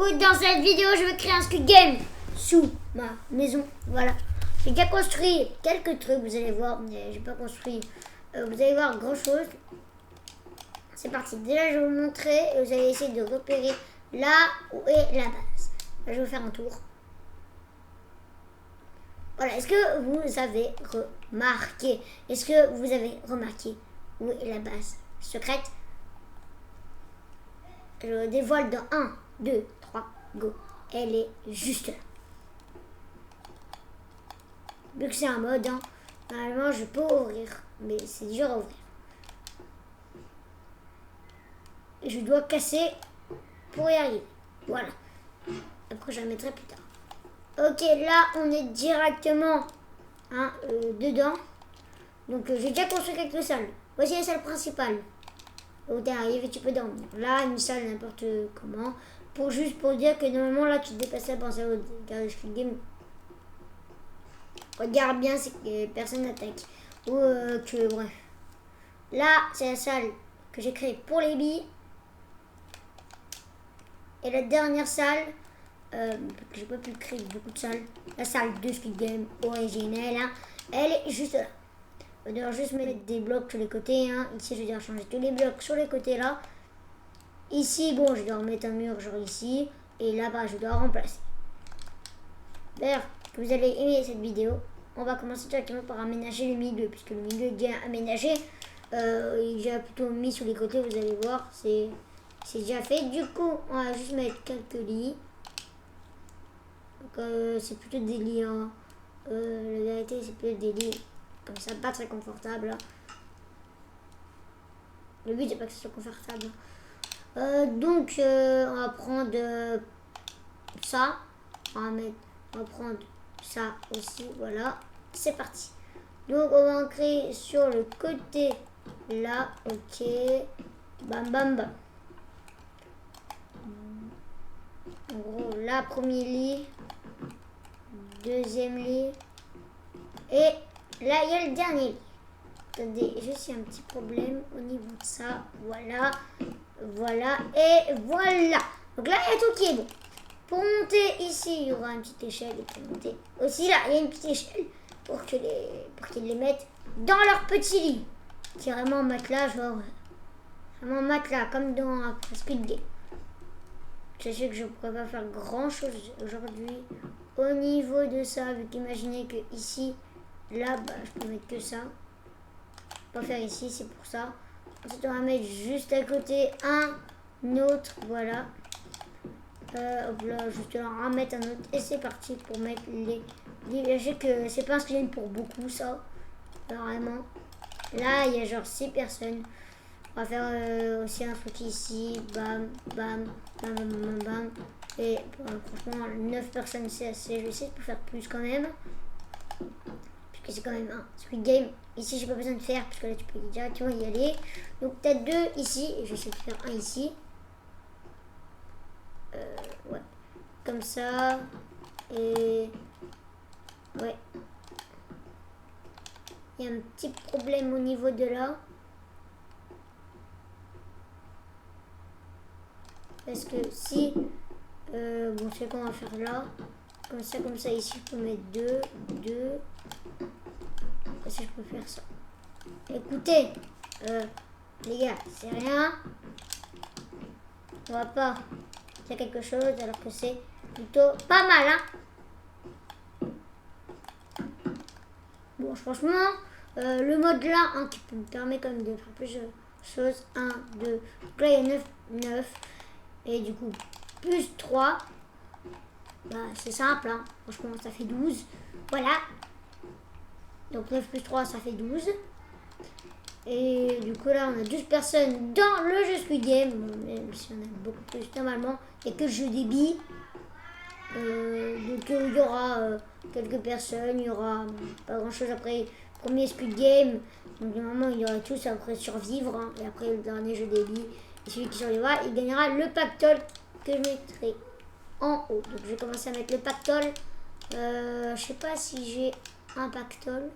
coup, dans cette vidéo, je vais créer un Squid Game sous ma maison. Voilà. J'ai déjà construit quelques trucs, vous allez voir, mais j'ai pas construit. Vous allez voir grand chose. C'est parti. Déjà, je vais vous montrer et vous allez essayer de repérer là où est la base. Là, je vais faire un tour. Voilà. Est-ce que vous avez remarqué? Est-ce que vous avez remarqué où est la base secrète? Je dévoile dans 1, 2, 3, go. Elle est juste là. Vu que c'est un mode, hein, normalement je peux ouvrir, mais c'est dur à ouvrir. Et je dois casser pour y arriver. Voilà. Après je la mettrai plus tard. Ok, là on est directement dedans. Donc j'ai déjà construit quelques salles. Voici la salle principale. Où tu arrives et tu peux dormir. Là, une salle n'importe comment. Juste pour dire que normalement là tu te déplaces là, penser au Squid Game. Regarde bien, c'est que personne n'attaque. Ou que bref. Là, c'est la salle que j'ai créée pour les billes. Et la dernière salle, j'ai pas pu créer beaucoup de salles. La salle de Squid Game originelle, hein, elle est juste là. Je dois juste mettre des blocs sur les côtés. Hein. Ici, je dois changer tous les blocs sur les côtés là. Ici, bon, je dois remettre un mur genre ici. Et là-bas, je dois remplacer. D'ailleurs, que vous allez aimer cette vidéo, on va commencer directement par aménager le milieu. Puisque le milieu est déjà aménagé. Il est déjà plutôt mis sur les côtés, vous allez voir. C'est déjà fait. Du coup, on va juste mettre quelques lits. Donc, c'est plutôt des lits. Hein. La vérité, c'est plutôt des lits. Comme ça, pas très confortable. Hein. Le but, c'est pas que ce soit confortable. Donc, on va prendre ça. On va prendre ça aussi. Voilà. C'est parti. Donc, on va en créer sur le côté là. Ok. Bam, bam, bam. En gros, là, premier lit. Deuxième lit. Et là, il y a le dernier lit. Attendez, juste un petit problème au niveau de ça. Voilà. Voilà. Et voilà. Donc là, il y a tout qui est bon. Pour monter ici, il y aura une petite échelle. Et pour monter aussi, là, il y a une petite échelle. Pour qu'ils les mettent dans leur petit lit. C'est vraiment matelas, genre. Vraiment matelas, comme dans Squid Game. Je sais que je ne pourrais pas faire grand chose aujourd'hui. Au niveau de ça, vu qu'imaginez que ici, là, bah, je peux mettre que ça. Je peux pas faire ici, c'est pour ça. Ensuite, on va mettre juste à côté un autre, voilà. Hop là, juste là, on va mettre un autre. Et c'est parti pour mettre les... Je sais que c'est pas un screen pour beaucoup, ça. Vraiment. Là, il y a genre 6 personnes. On va faire aussi un truc ici. Bam, bam, bam, bam, bam, bam. Et franchement, 9 personnes, c'est assez. Je vais essayer de faire plus quand même. Puisque c'est quand même un Squid Game. Ici, j'ai pas besoin de faire, parce que là, tu peux directement y aller. Donc, tu as 2 ici. Et je vais essayer de faire un ici. Ouais. Comme ça. Et... ouais. Il y a un petit problème au niveau de là. Parce que si... bon, c'est qu'on va faire là. Comme ça, ici, je peux mettre 2, 2. Si je peux faire ça. Écoutez, les gars, c'est rien. On va pas faire quelque chose alors que c'est plutôt pas mal, hein. Bon, franchement, le mode là, hein, qui me permet quand même de faire plus de choses. 1, 2. Donc là, il y a 9. Et du coup, plus 3. Bah, c'est simple, hein. Franchement, ça fait 12. Voilà. Donc 9 plus 3, ça fait 12. Et du coup, là, on a 12 personnes dans le jeu Squid Game. Même si on a beaucoup plus, normalement. Il n'y a que le jeu des billes. Donc, il y aura quelques personnes. Il y aura pas grand-chose après. Premier Squid Game. Donc, normalement, il y aura tous après survivre. Hein. Et après, le dernier jeu des billes. Et celui qui survivra, il gagnera le pactole que je mettrai en haut. Donc, je vais commencer à mettre le pactole. Je sais pas si j'ai un pactole.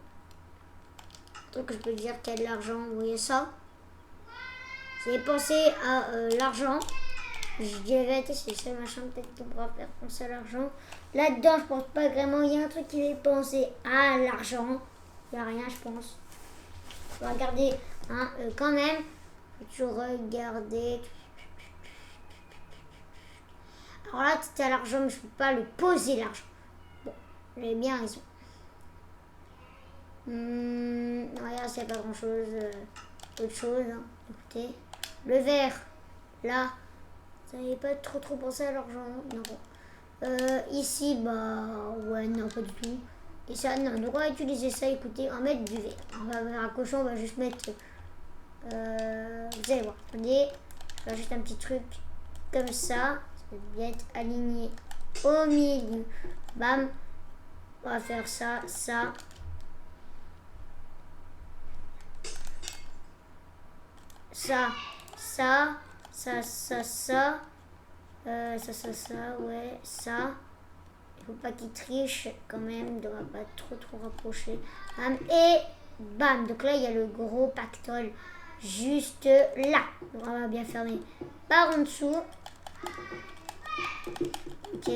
Donc je peux dire qu'il y a de l'argent, vous voyez ça. J'ai pensé à l'argent. Je dis la vérité, c'est le seul machin peut-être qu'on pourra faire penser à l'argent. Là-dedans, je pense pas vraiment. Il y a un truc qui est pensé à l'argent. Il n'y a rien, je pense. Faut regarder, hein, quand même. Faut toujours regarder. Alors là, c'était à l'argent, mais je peux pas le poser l'argent. Bon, j'ai bien raison. Regarde, c'est pas grand chose. Autre chose, hein. Écoutez. Le verre, là, ça n'avait pas trop pensé à l'argent. Non. Ici, bah, ouais, non, pas du tout. Et ça, non, donc on va utiliser ça, écoutez, on va mettre du verre. On va faire un cochon, on va juste mettre. Vous allez voir, attendez, je vais juste un petit truc comme ça. Ça va bien être aligné au milieu. Bam. On va faire ça, ça. Ça, ça, ça, ça, ça. Ça, ouais, ça. Il faut pas qu'il triche quand même, il devra pas trop rapprocher. Bam, et bam. Donc là, il y a le gros pactole juste là. Donc on va bien fermer par en dessous. Ok.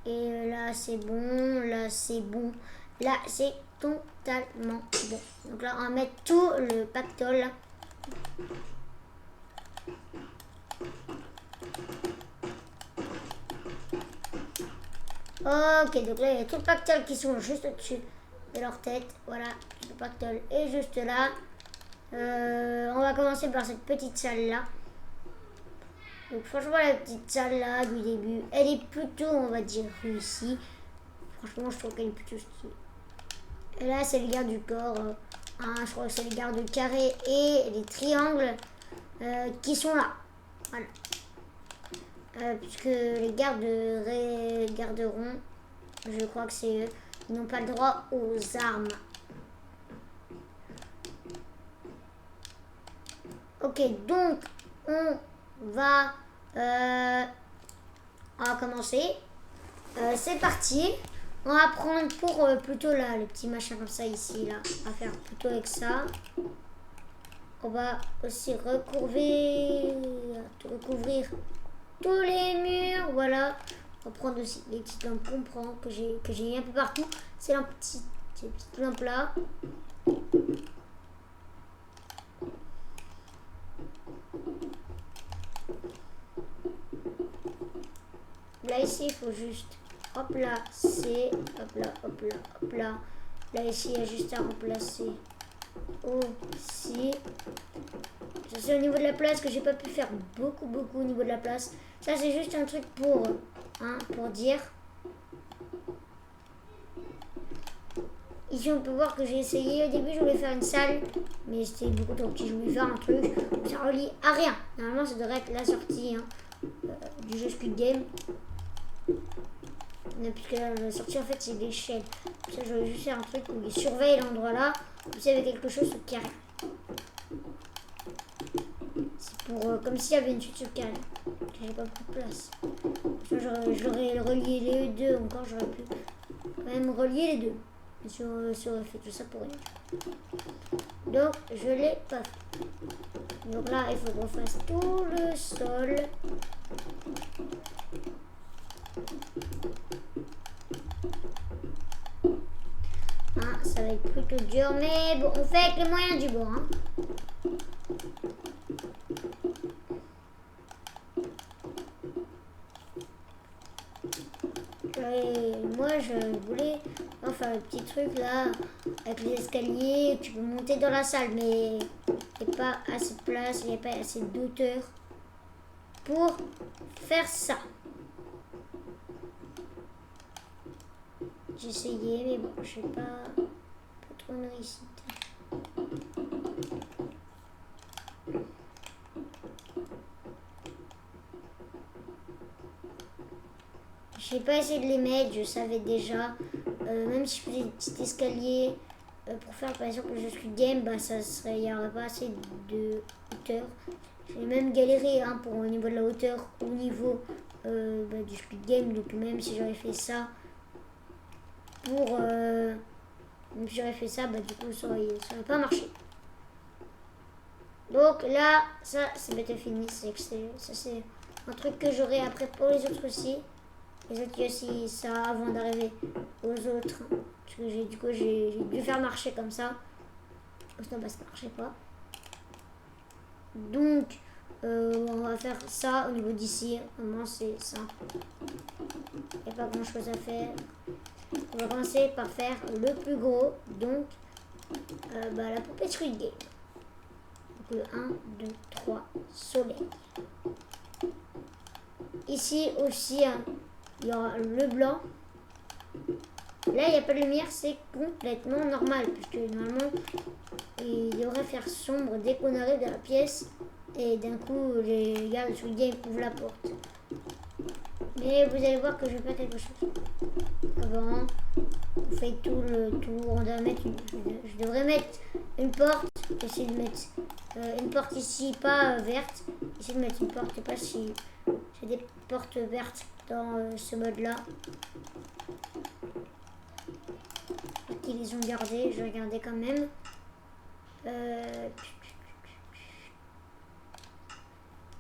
Et là, c'est bon. Là, c'est bon. Là, c'est totalement bon. Donc là, on va mettre tout le pactole. Ok, donc là, il y a tout le pactole qui sont juste au-dessus de leur tête. Voilà, le pactole est juste là. On va commencer par cette petite salle-là. Donc franchement, la petite salle-là du début, elle est plutôt, on va dire, réussie. Franchement, je trouve qu'elle est plutôt stylée. Et là, c'est les gardes du corps. Je crois que c'est les gardes carrés et les triangles qui sont là. Voilà. Puisque les garderont, je crois que c'est eux, ils n'ont pas le droit aux armes. Ok, donc on va commencer. C'est parti. On va prendre pour plutôt là, les petits machins comme ça ici, là. On va faire plutôt avec ça. On va aussi recouvrir tous les murs, voilà. On va prendre aussi les petites lampes qu'on prend, que j'ai mis un peu partout. C'est ces petites lampes là. Là ici, il faut juste remplacer, hop là. Là ici, il y a juste à remplacer aussi. Ça c'est au niveau de la place que j'ai pas pu faire beaucoup au niveau de la place. Ça c'est juste un truc pour dire. Ici on peut voir que j'ai essayé au début, je voulais faire une salle, mais c'était beaucoup trop petit. Je voulais faire un truc, ça relie à rien. Normalement ça devrait être la sortie du jeu Squid Game. Puisque la sortie en fait c'est l'échelle. Ça je voulais juste faire un truc où il surveille l'endroit là. Vous savez quelque chose sur carré. C'est pour comme s'il y avait une suite sur carré. J'ai pas beaucoup de place. J'aurais relié les deux encore, j'aurais pu quand même relier les deux. Mais si on aurait fait tout ça pour rien. Donc je l'ai pas fait. Donc là il faut qu'on fasse tout le sol. Ça va être plutôt dur, mais bon, on fait avec les moyens du bord. Et moi, je voulais faire le petit truc là, avec les escaliers, tu peux monter dans la salle, mais il n'y a pas assez de place, il n'y a pas assez de hauteur pour faire ça. J'ai essayé, mais bon, je n'ai pas trop de réussite. J'ai pas essayé de les mettre, je savais déjà. Même si je faisais des petits escaliers pour faire par exemple le jeu Squid Game, bah il n'y aurait pas assez de hauteur. J'ai même galéré pour au niveau de la hauteur, au niveau du Squid Game. Donc même si j'aurais fait ça du coup ça aurait pas marché. Donc là, ça c'est bientôt fini. Ça c'est un truc que j'aurai après pour les autres aussi. Les autres aussi ça avant d'arriver aux autres. Parce que j'ai dû faire marcher comme ça. Sinon bah, ça ne marchait pas. Donc on va faire ça au niveau d'ici. Vraiment c'est simple. Il n'y a pas grand chose à faire. On va commencer par faire le plus gros. Donc la poupée Squid Game. Donc le 1, 2, 3, soleil. Ici aussi, il y aura le blanc. Là, il n'y a pas de lumière, c'est complètement normal. Puisque normalement, il devrait faire sombre dès qu'on arrive dans la pièce. Et d'un coup, les gars de Squid Game ouvrent la porte. Mais vous allez voir que je vais faire quelque chose. Avant, on fait tout le tour. On doit mettre je devrais mettre une porte. Essayer de mettre une porte ici, pas verte. Essayer de mettre une porte. Je sais pas si j'ai des portes vertes dans ce mode-là. Ils les ont gardés. Je vais regarder quand même.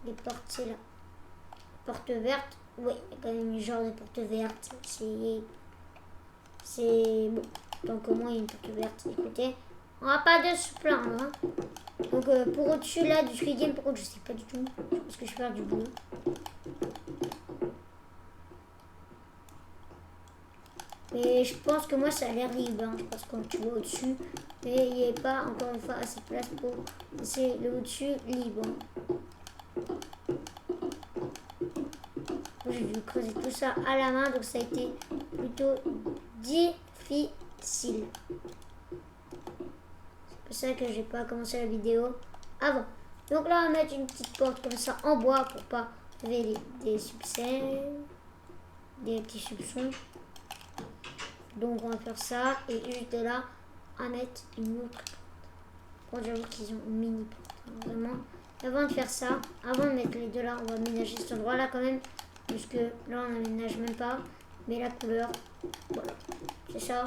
Les portes, c'est là. Porte verte. Oui, il y a quand même une genre de porte verte. C'est bon. Donc au moins il y a une porte verte. Écoutez, on va pas de se plaindre. Hein. Donc pour au-dessus là du Squid Game, par contre je sais pas du tout. Parce que je perds du bleu. Mais je pense que moi ça a l'air libre. Hein. Je pense que tu vois au-dessus. Mais il n'y a pas encore une fois assez de place pour laisser le au-dessus libre. J'ai dû creuser tout ça à la main, donc ça a été plutôt difficile. C'est pour ça que j'ai pas commencé la vidéo avant. Donc là, on va mettre une petite porte comme ça en bois pour pas révéler des soupçons, des petits soupçons. Donc on va faire ça et juste là, on va mettre une autre porte. Bon, j'avoue qu'ils ont une mini porte, hein, vraiment. Avant de faire ça, avant de mettre les deux là, on va ménager cet endroit là quand même. Puisque là on n'aménage même pas. Mais la couleur, voilà. C'est ça.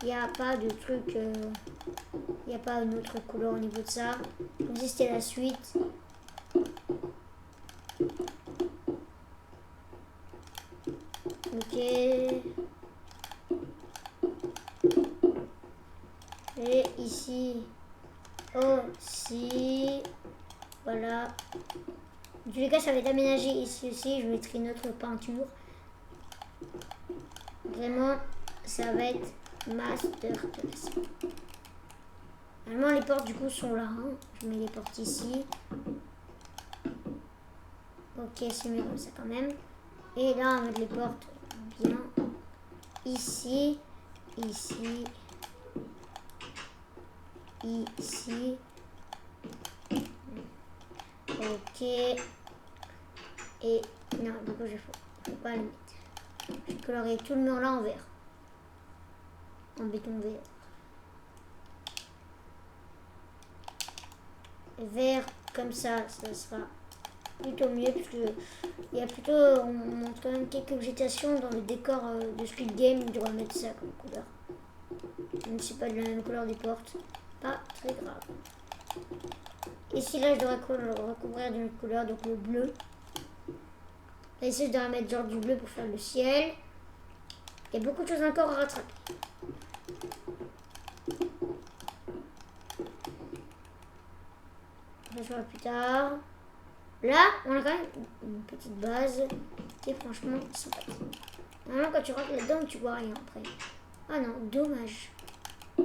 Il n'y a pas de truc. Il n'y a pas une autre couleur au niveau de ça. Comme si c'était la suite. Ok. Et ici aussi. Voilà. En tous les cas, ça va être aménagé ici aussi. Je mettrai une autre peinture. Vraiment, ça va être masterclass. Normalement, les portes du coup sont là. Hein. Je mets les portes ici. Ok, c'est mieux comme ça quand même. Et là, on va mettre les portes bien ici, ici, ici. Ok. Et non, du coup, faut pas le mettre. Je vais colorer tout le mur là en vert. En béton vert. Vert comme ça sera plutôt mieux parce que il y a plutôt, on montre quand même quelques végétations dans le décor de Squid Game. On devrait mettre ça comme couleur. Même si c'est pas de la même couleur des portes. Pas très grave. Ici là je dois recouvrir d'une couleur, donc le bleu. Là ici je dois mettre genre du bleu pour faire le ciel. Il y a beaucoup de choses encore à rattraper. On va voir plus tard. Là, on a quand même une petite base qui est franchement sympathique. Normalement, quand tu rentres là-dedans, tu vois rien après. Ah non, dommage. Je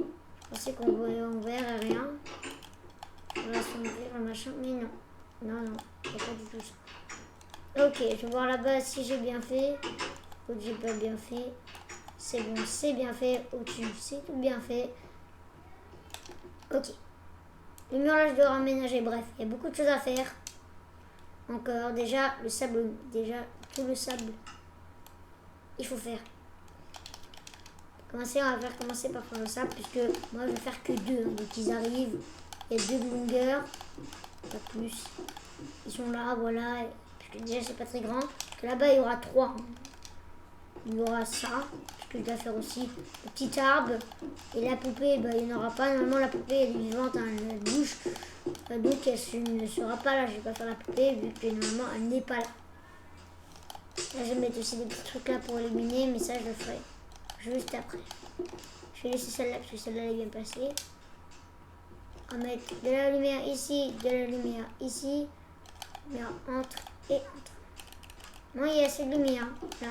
pensais qu'on verrait rien. On va s'ouvrir le machin, mais non. Non, non, il n'y a pas du tout ça. Ok, je vais voir là-bas si j'ai bien fait. Ou j'ai pas bien fait. C'est bon, c'est bien fait. Au-dessus, c'est tout bien fait. Ok. Le mur là, je dois aménager. Bref, il y a beaucoup de choses à faire. Encore, déjà, le sable. Déjà, tout le sable. Il faut faire. On va faire commencer par faire le sable. Puisque moi, je vais faire que deux. Hein, donc, ils arrivent. Il y a deux de longueur. Pas plus. Ils sont là, voilà. Puisque déjà, c'est pas très grand. Là-bas, il y aura trois. Il y aura ça. Que je dois faire aussi le petit arbre et la poupée, bah, il n'y en aura pas. Normalement la poupée elle est vivante, hein, elle bouge. Donc elle ne sera pas là, je vais pas faire la poupée vu que normalement elle n'est pas là. Là je vais mettre aussi des petits trucs là pour éliminer, mais ça je le ferai juste après. Je vais laisser celle-là parce que celle-là elle est bien passée. On va mettre de la lumière ici, de la lumière ici. Lumière entre et entre. Moi il y a assez de lumière là.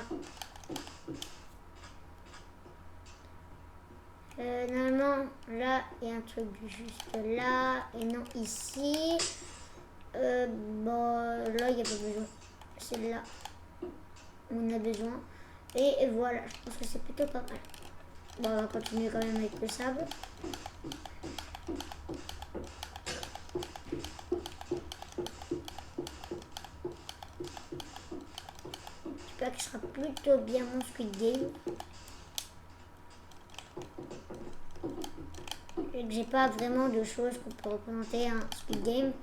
Normalement, là, il y a un truc juste là, et non ici. Bon, là, il n'y a pas besoin. C'est là où on a besoin. Et voilà, je pense que c'est plutôt pas mal. Bon, on va continuer quand même avec le sable. J'espère qu'il sera plutôt bien mon Squid Game. Et que j'ai pas vraiment de choses qu'on peut représenter un Squid Game.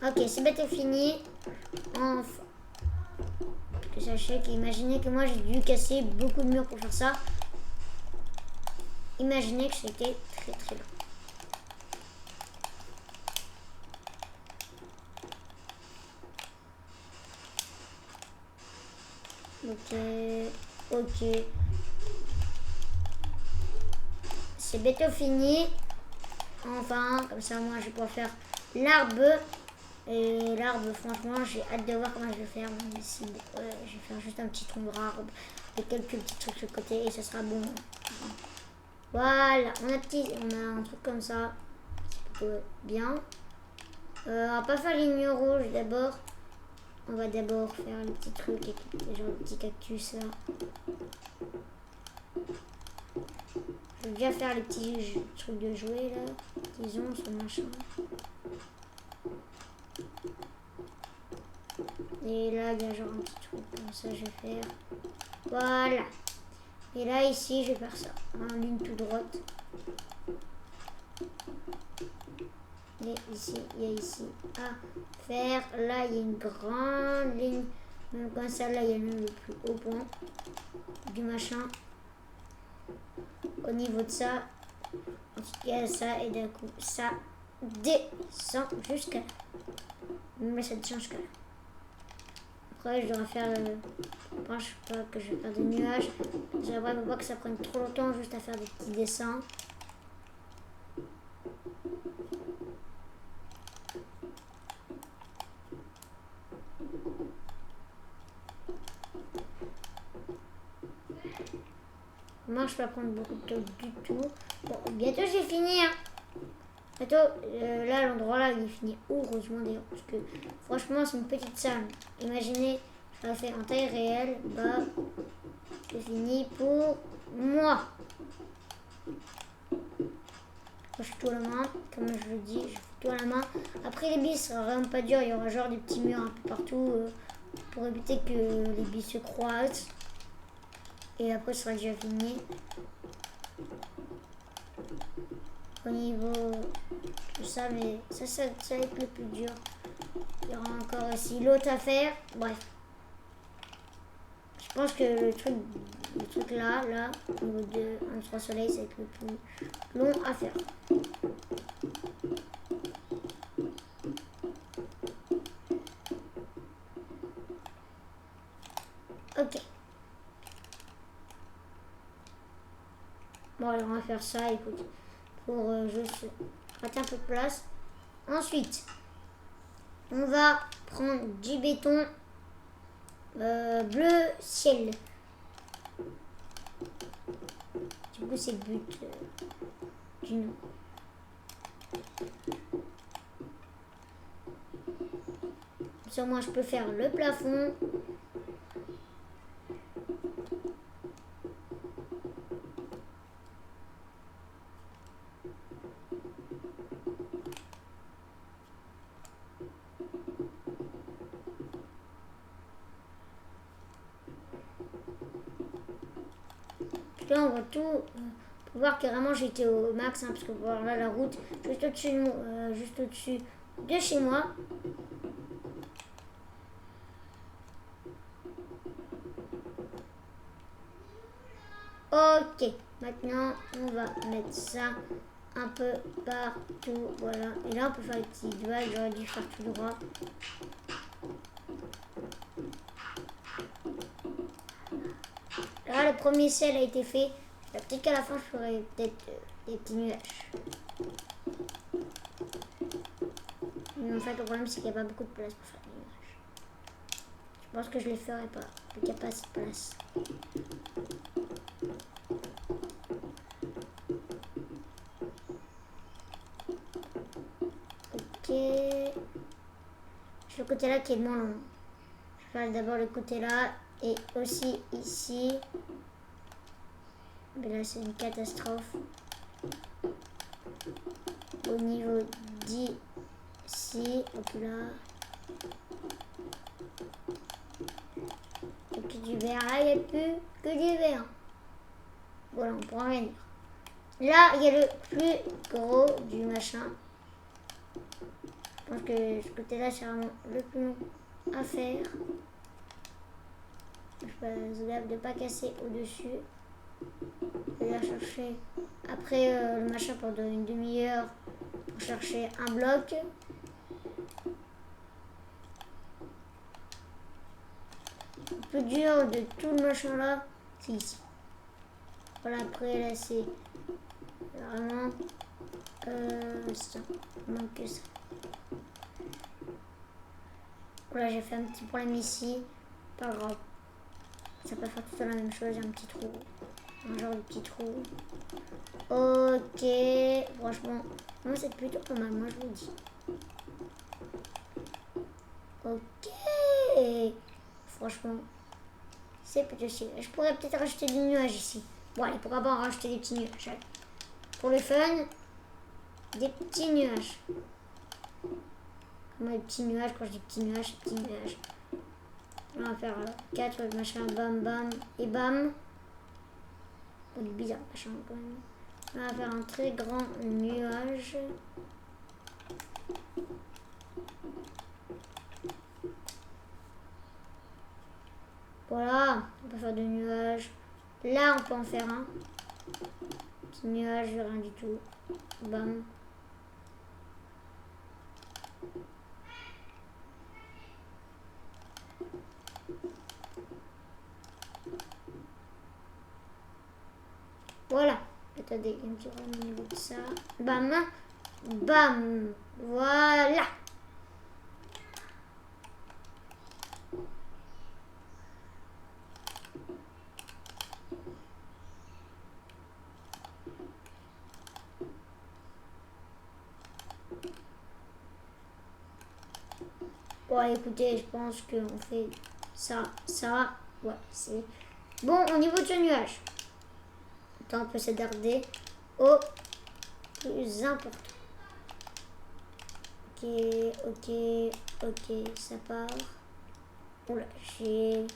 Ok, c'est bientôt fini. Enfin. Que sachez qu'imaginez que moi j'ai dû casser beaucoup de murs pour faire ça. Imaginez que c'était très très long. Ok, ok. C'est bientôt fini. Enfin, comme ça moi je vais pouvoir faire l'arbre. Et l'arbre, franchement, j'ai hâte de voir comment je vais faire. Ici, je vais faire juste un petit tronc d'arbre et quelques petits trucs sur le côté et ça sera bon. Voilà, on a un truc comme ça. C'est plutôt bien. On va pas faire les lignes rouges d'abord. On va d'abord faire les petits trucs et genre les petits cactus là. Je vais déjà faire les petits trucs de jouets là. Disons, ce machin. Et là, il y a genre un petit truc comme ça, je vais faire. Voilà. Et là, ici, je vais faire ça. En ligne tout droite. Et ici, il y a ici à faire. Là, il y a une grande ligne. Même comme ça, là, il y a le plus haut point du machin. Au niveau de ça, ensuite, il y a ça. Et d'un coup, ça descend jusqu'à là. Mais ça descend jusqu'à là. Après, je devrais faire. Je sais pas que je vais faire des nuages. J'aimerais pas que ça prenne trop longtemps juste à faire des petits dessins. Moi, je vais pas prendre beaucoup de temps du tout. Bon, bientôt j'ai fini. Hein. Bientôt, là, l'endroit là, il est fini. Heureusement d'ailleurs, parce que franchement, c'est une petite salle. Imaginez, je l'ai fait en taille réelle. Bah, c'est fini pour moi. Je fais tout à la main, comme je le dis, je fais tout à la main. Après, les billes, ça sera vraiment pas dur. Il y aura genre des petits murs un peu partout pour éviter que les billes se croisent. Et après, ce sera déjà fini. Au niveau tout ça, mais ça va être le plus dur. Il y aura encore aussi l'autre à faire. Bref. Je pense que le truc là, au niveau de 1-3 soleil, ça va être le plus long à faire. Ok. Bon, alors on va faire ça, écoute, pour juste rater un peu de place. Ensuite, on va prendre du béton bleu ciel. Du coup, c'est le but du nom. Sur moi, je peux faire le plafond. Là, on voit tout. Pour voir que vraiment j'étais au max, hein, parce que voilà la route juste au-dessus de chez moi. Ok, maintenant on va mettre ça un peu partout, voilà. Et là on peut faire des petits doigts, j'aurais dû faire tout droit. Là le premier ciel a été fait. Peut-être qu'à la fin je ferai peut-être des petits nuages. Mais en fait le problème c'est qu'il n'y a pas beaucoup de place pour faire des nuages. Je pense que je les ferai pas, vu qu'il n'y a pas assez de place. Ok. Le côté là qui est moins long. Je vais faire d'abord le côté là et aussi ici. Mais là c'est une catastrophe. Au niveau d'ici, donc là. Il n'y a plus du vert. Là il n'y a plus que du vert. Voilà, on pourra rien dire. Là il y a le plus gros du machin. Je pense que ce côté là c'est vraiment le plus long à faire. Je fais gaffe de ne pas casser au-dessus. Je vais chercher après le machin pendant une demi-heure pour chercher un bloc. Le plus dur de tout le machin là, c'est ici. Voilà, après là c'est vraiment ça, il manque que ça. Voilà, j'ai fait un petit problème ici, pas grave. Ça peut faire tout la même chose, un petit trou. Un genre de petit trou. Ok, franchement, moi c'est plutôt pas mal, moi je vous dis. Ok, franchement, c'est plutôt stylé. Je pourrais peut-être rajouter des nuages ici. Bon, allez, pourquoi pas en rajouter des petits nuages. Allez. Pour le fun, des petits nuages. Comment des petits nuages, quand je dis petits nuages, c'est petits nuages. On va faire 4 machin, bam, bam et bam. On est bizarre, machin quand même. On va faire un très grand nuage. Voilà, on peut faire des nuages. Là, on peut en faire un. Petit nuage, rien du tout. Bam. Voilà. Attendez, il y a un petit problème au niveau de ça. Bam. Bam. Voilà. Bon, écoutez, je pense qu'on fait ça, ça. Ouais, c'est bon au niveau de ce nuage. Attends, on peut s'attarder au plus important. Ok, ok, ça part. Oula, il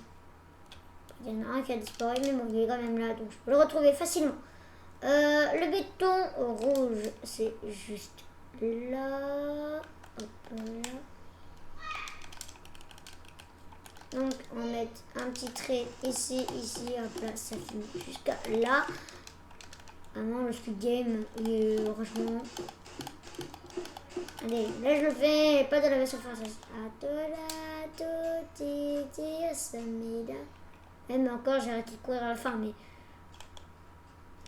y en a un qui a disparu, mais bon, il est quand même là, donc je peux le retrouver facilement. Le béton rouge, c'est juste là. Hop là. Donc, on va mettre un petit trait ici, hop là, ça finit jusqu'à là. Vraiment, le speed game, franchement. Allez, là je le fais, pas de la version française. Même encore, j'ai arrêté de courir à la fin, mais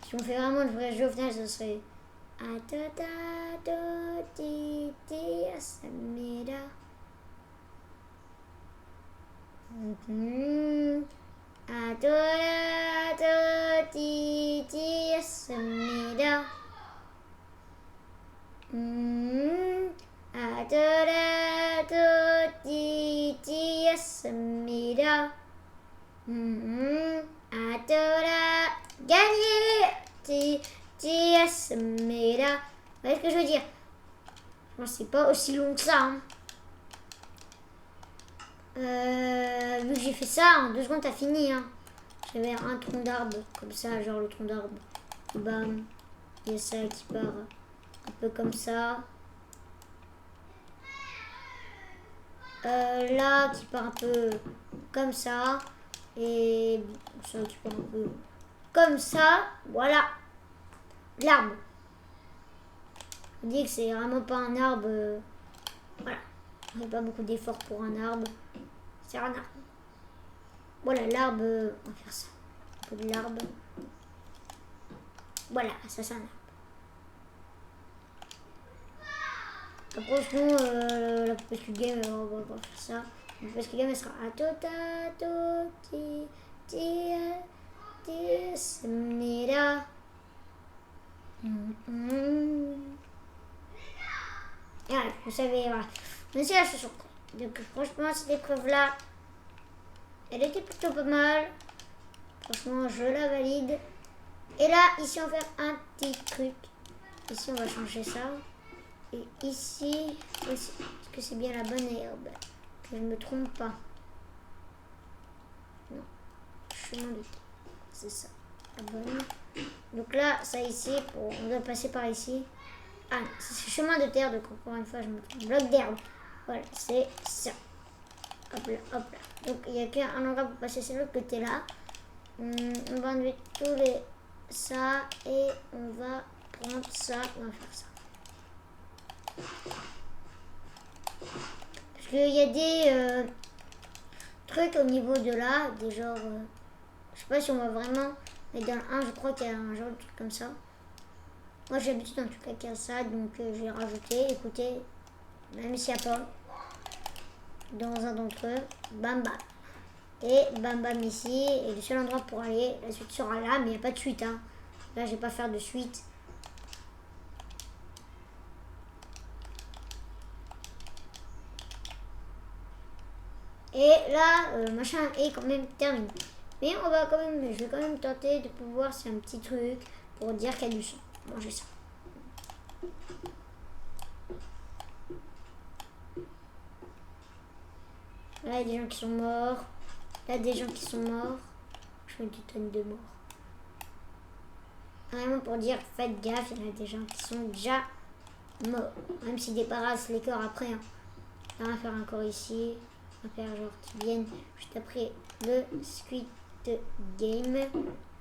si on fait vraiment le vrai jeu, au final, ce serait. Gagné. Vous voyez ce que je veux dire? C'est pas aussi long que ça. Hein. Vu que j'ai fait ça, en 2 secondes, t'as fini. Hein. J'avais un tronc d'arbre, comme ça, genre le tronc d'arbre. Bam. Il y a ça qui part un peu comme ça. Là qui part un peu comme ça. Et ça qui part un peu comme ça. Voilà. L'arbre. On dit que c'est vraiment pas un arbre. Voilà. On fait pas beaucoup d'efforts pour un arbre. C'est un arbre. Voilà, l'arbre. On va faire ça. Un peu de l'arbre. Voilà, ça c'est un arbre. Après, sinon, la poupée Squid Game, on va faire ça. La poupée Squid Game, elle sera à tota, ti, smira. Voilà, vous savez, voilà. Mais c'est la chanson. Donc, franchement, cette épreuve-là, elle était plutôt pas mal. Franchement, je la valide. Et là, ici, on va faire un petit truc. Ici, on va changer ça. Et ici, est-ce que c'est bien la bonne herbe? Que je ne me trompe pas. Non. Chemin de terre. C'est ça. La bonne. Donc là, ça ici, on doit passer par ici. Ah, c'est chemin de terre, donc encore une fois, je me trompe. Bloc d'herbe. Voilà, c'est ça. Hop là, hop là. Donc il n'y a qu'un endroit pour passer, c'est l'autre côté là. On va enlever tous les... ça et on va prendre ça. On va faire ça. Parce qu'il y a des trucs au niveau de là, des genres... je sais pas si on va vraiment... Mais dans le 1, je crois qu'il y a un genre de truc comme ça. Moi j'ai l'habitude en tout cas qu'il y a ça, donc je vais rajouter. Écoutez, même s'il n'y a pas dans un d'entre eux, bam bam. Et bam bam ici, et le seul endroit pour aller, la suite sera là, mais il n'y a pas de suite. Hein. Là je vais pas faire de suite. Et là, machin est quand même terminé. Mais on va quand même, je vais quand même tenter de pouvoir, c'est un petit truc pour dire qu'il y a du son. Manger ça. Là, il y a des gens qui sont morts. Là, des gens qui sont morts. Je fais une petite tonne de morts. Vraiment pour dire, faites gaffe, il y en a des gens qui sont déjà morts. Même s'ils débarrassent les corps après. Hein. Là, on va faire un corps ici. On va faire genre qui viennent juste après le Squid Game.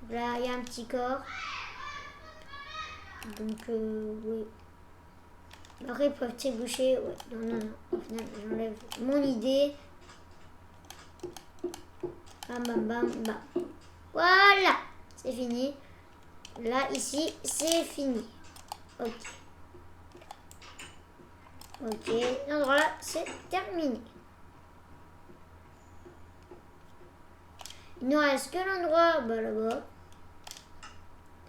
Là, il y a un petit corps. Donc, oui. Après, ils peuvent t'éboucher. Ouais. Non, non, non. Au final, j'enlève mon idée. Bam, bam, bam, bam. Voilà. C'est fini. Là, ici, c'est fini. Ok. Ok. L'endroit là, c'est terminé. Il ne reste que l'endroit là-bas.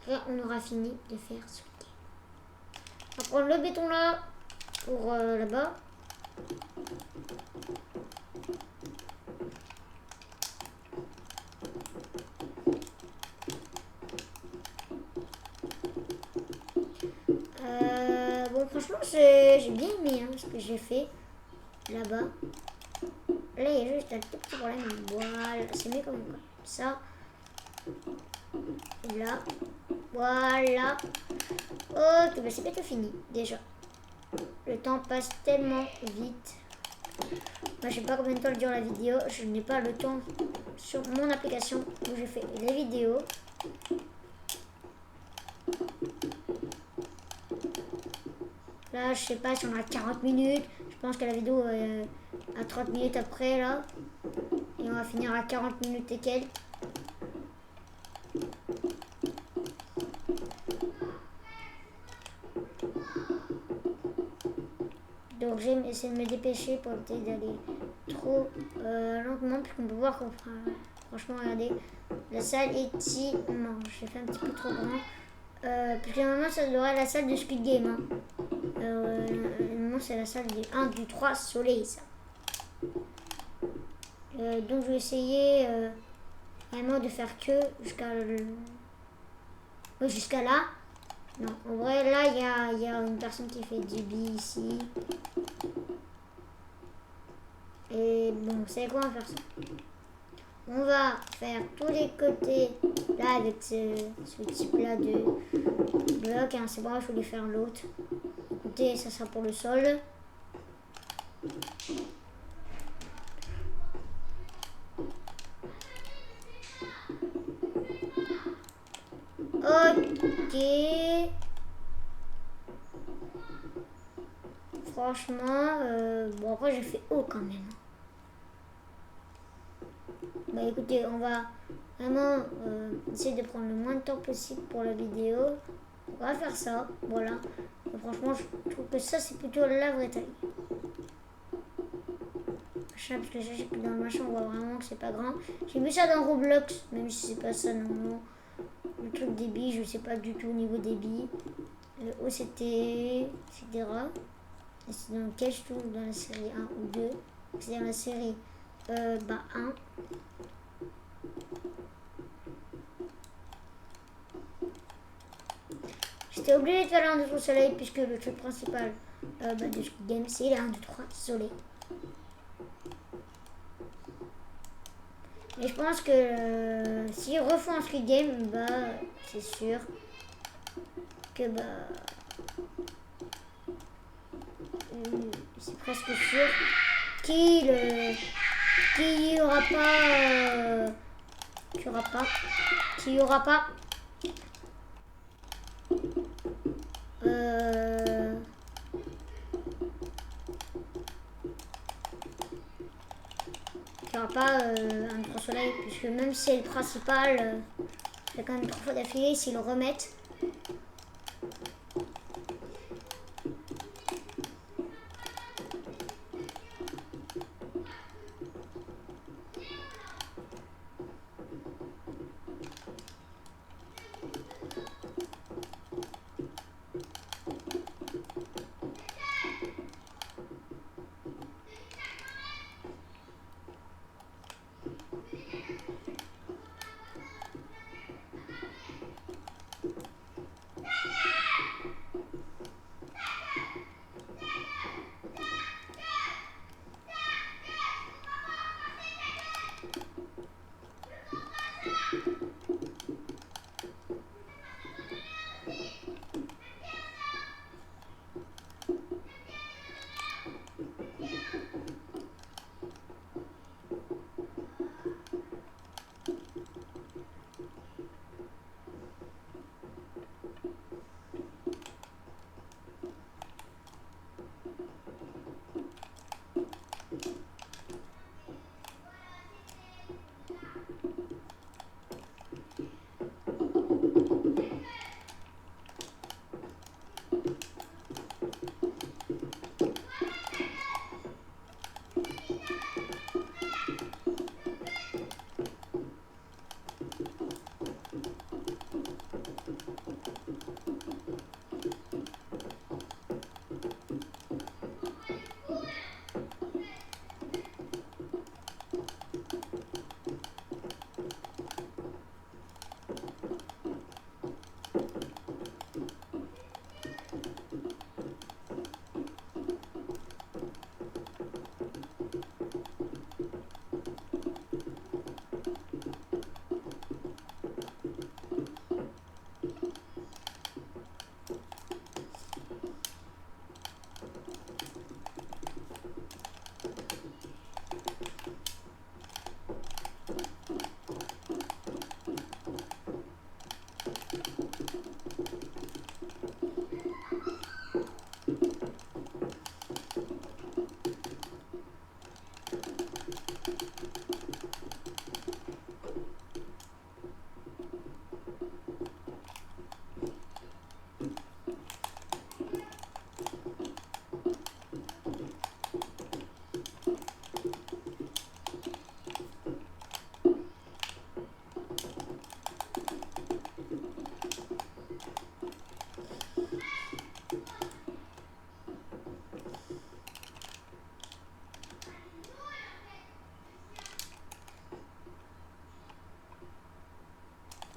Et on aura fini de faire ce game. On va prendre le béton là pour là-bas. Bon, franchement, j'ai bien aimé hein, ce que j'ai fait là-bas. Là, il y a juste un tout petit problème. Voilà, c'est mieux comme ça. Et là, voilà. Ok, bah c'est bientôt fini déjà. Le temps passe tellement vite. Moi, je sais pas combien de temps dure la vidéo. Je n'ai pas le temps sur mon application où je fais les vidéos. Là, je sais pas si on a 40 minutes. Je pense que la vidéo est à 30 minutes après là. Et on va finir à 40 minutes et quelques. Donc j'ai essayé de me dépêcher pour éviter d'aller trop lentement, puisqu'on peut voir qu'on fera... Franchement, regardez, la salle est immense. J'ai fait un petit peu trop grand. Parce que normalement, ça devrait être la salle de Squid Game. Hein. Normalement, c'est la salle du 1, du 3 soleil, ça. Donc, je vais essayer vraiment de faire que jusqu'à là. Non, en vrai, là, il y a une personne qui fait du billes ici. Et bon, vous savez quoi, on va faire ça. On va faire tous les côtés, là, avec ce type-là de bloc. Hein, c'est bon, je voulais faire l'autre. Écoutez, ça sera pour le sol. Ok. Franchement, bon après j'ai fait haut quand même. Bah écoutez, on va vraiment essayer de prendre le moins de temps possible pour la vidéo. On va faire ça, voilà. Et franchement, je trouve que ça c'est plutôt la vraie taille. Machin, parce que je sais que dans le machin on voit vraiment que c'est pas grand. J'ai vu ça dans Roblox, même si c'est pas ça non. Le truc des billes, je sais pas du tout au niveau des billes. Le haut c'était rare. Et c'est dans lequel je trouve dans la série 1 ou 2. C'est dans la série 1. J'étais obligé de faire un 2 3 soleil puisque le truc principal de Squid Game c'est les 1 2 3 soleil. Et je pense que s'ils refont un Squid Game, bah c'est sûr que c'est presque sûr qu'il y aura pas qu'il y aura pas un grand soleil, puisque même si c'est le principal, c'est quand même 3 fois d'affilée s'ils le remettent.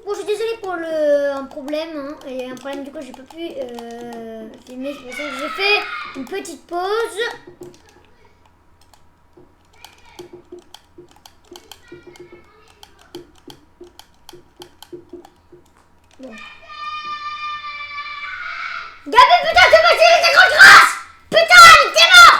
Bon, je suis désolée pour un problème. Hein. Il y a eu un problème, du coup, j'ai pas pu filmer. C'est pour ça que j'ai fait une petite pause. Bon. Gabi, putain, c'est pas tiré ta grande grâce! Putain, t'es mort!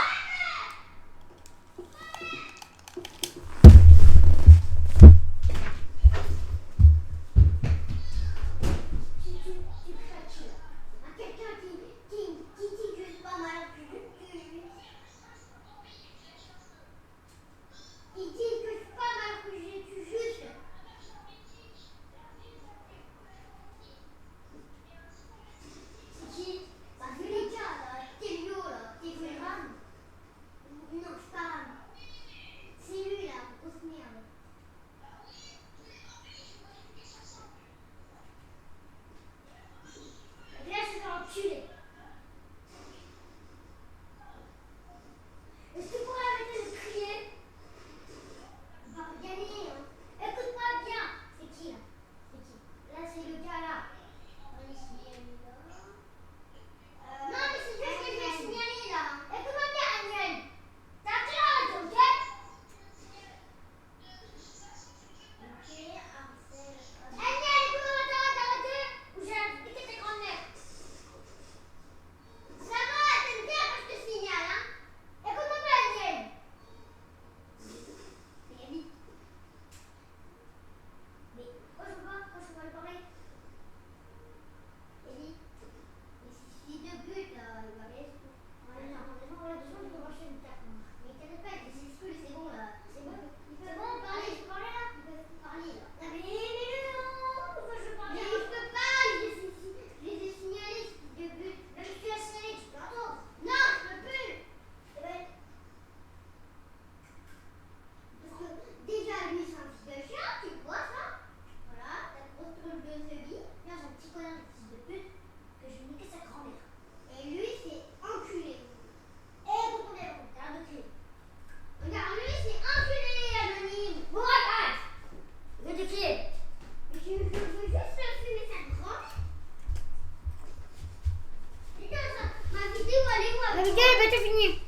La vidéo est bientôt finie.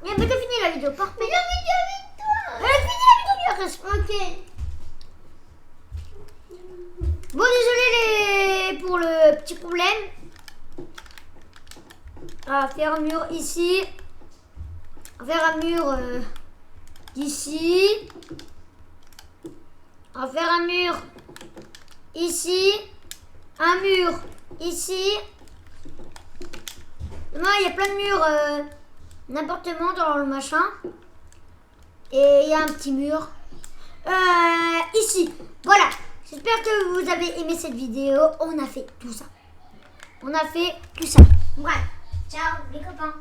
Elle est bientôt finie la vidéo, parfait. Elle est finie la vidéo, ok. Bon, désolé pour le petit problème. On va faire un mur ici. On va faire un mur ici. On va faire un mur ici. Un mur ici. Non, il y a plein de murs n'importe comment dans le machin. Et il y a un petit mur ici. Voilà. J'espère que vous avez aimé cette vidéo. On a fait tout ça. On a fait tout ça. Bref. Ciao les copains.